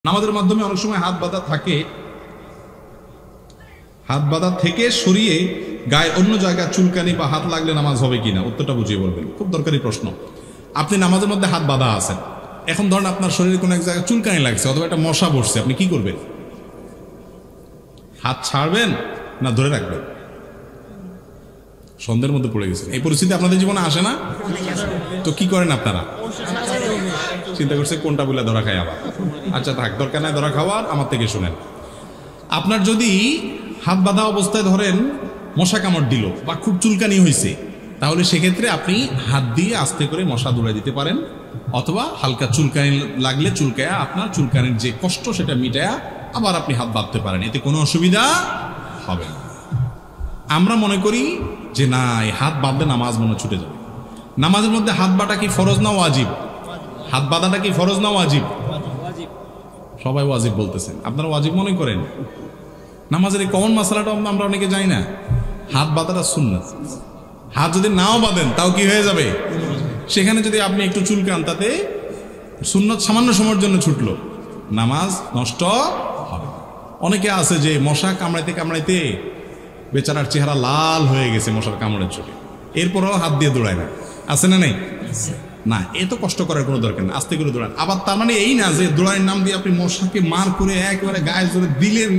নামাজের মাধ্যমে অনেক সময় হাত বাঁধা থাকে, হাত বাঁধা থেকে সরিয়ে গায়ে অন্য জায়গায় চুলকানি বা হাত লাগলে নামাজ হবে কিনা, উত্তরটা বুঝিয়ে বলবেন। খুব দরকারি প্রশ্ন। আপনি নামাজের মধ্যে হাত বাঁধা আছেন, এখন ধরেন আপনার শরীরে কোনো এক জায়গায় চুলকানি লাগছে অথবা একটা মশা বসছে, আপনি কি করবেন? হাত ছাড়বেন না ধরে রাখবেন? সন্দেহের মধ্যে পড়ে গেছেন। এই পরিস্থিতি আপনাদের জীবনে আসে না? তো কি করেন আপনারা? চিন্তা করছে কোনটা বলে ধরা খায় আবার। আচ্ছা থাক, দরকার নাই ধরা খাওয়ার, আমার থেকে শুনেন। আপনার যদি হাত বাঁধা অবস্থায় ধরেন মশা কামড় দিল বা খুব চুলকানি হয়েছে, তাহলে সেক্ষেত্রে আপনি হাত দিয়ে আস্তে করে মশা দৌড়ায় দিতে পারেন, অথবা হালকা চুলকানি লাগলে চুলকায়া আপনার চুলকানির যে কষ্ট সেটা মিটায়া আবার আপনি হাত বাঁধতে পারেন, এতে কোনো অসুবিধা হবে না। আমরা মনে করি যে না, এই হাত বাঁধলে নামাজ মনে ছুটে যাবে। নামাজের মধ্যে হাত বাঁধা কি ফরজ না ওয়াজিব? হাত বাঁধাটা কি ফরজ না ওয়াজিব? সবাই ওয়াজিব বলতেছেন, আপনারা ওয়াজিব মনে করেন। নামাজের এই কমন মাসালাটা আমরা অনেকে জানি না। হাত বাঁধাটা সুন্নাত। হাত যদি নাও বাঁধেন তাও কি হয়ে যাবে? সেখানে যদি আপনি একটু চুলকান, তাতে সুন্নাত সামান্য সময়ের জন্য ছুটলো, নামাজ নষ্ট হবে। অনেকে আছে যে মশা কামড়াইতে কামড়াইতে বেচারার চেহারা লাল হয়ে গেছে মশার কামড়ের চোটে, এরপরও হাত দিয়ে দৌড়ায় না, আছে না নেই? না, এত কষ্ট করার কোনো দরকার নেই, আস্তে করে দৌড়ান। আবার তার মানে এই না যে দৌড়ানোর নাম দিয়ে আপনি মশাকে মার করে একেবারে গায়ে জোরে দিলেন,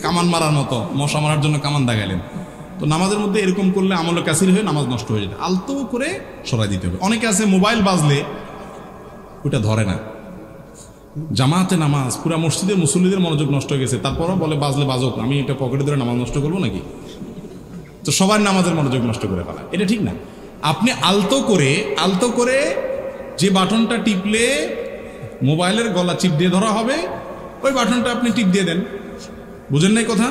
কামান মারার মতো মশা মারার জন্য কামান দাগাইলেন। তো নামাজের মধ্যে এরকম করলে আমলে কাসির হয়ে নামাজ নষ্ট হয়ে যেতে, আলতো করে সরাই দিতে হবে। অনেকে আছে মোবাইল বাজলে ওটা ধরে না, জামাতে নামাজ, পুরা মসজিদে মুসল্লিদের মনোযোগ নষ্ট হয়ে গেছে, তারপরও বলে বাজলে বাজক, আমি এটা পকেটে ধরে নামাজ নষ্ট করবো নাকি? তো সবার নামাজের মনোযোগ নষ্ট করে ফেলা, এটা ঠিক না। আপনি আলতো করে যে বাটনটা টিপলে মোবাইলের গলা চিপ দিয়ে ধরা হবে, ওই বাটনটা আপনি টিপ দিয়ে দেন। বুঝেন নাই কথা?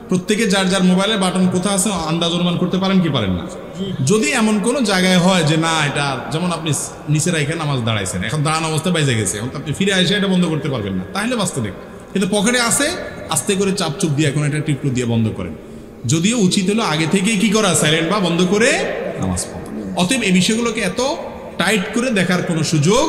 প্রত্যেকে যার যার মোবাইলের বাটন কোথা আছে আন্দাজ অনুমান করতে পারেন কি পারেন না? যদি এমন কোনো জায়গায় হয় যে না, এটা যেমন আপনি নিচে রাখে নামাজ দাঁড়াইছেন, এখন দাঁড়ানো অবস্থায় বাইজে গেছে, এখন আপনি ফিরে এসে এটা বন্ধ করতে পারবেন না, তাহলে বাঁচতে দেখ। কিন্তু পকেটে আছে, আস্তে করে চাপ চুপ দিয়ে এখন এটা টিপটু দিয়ে বন্ধ করেন। যদিও উচিত হলো আগে থেকেই কি করা, সাইলেন্ট বা বন্ধ করে নামাজ পড়া। অতএব এই বিষয়গুলোকে এত টাইট করে দেখার কোনো সুযোগ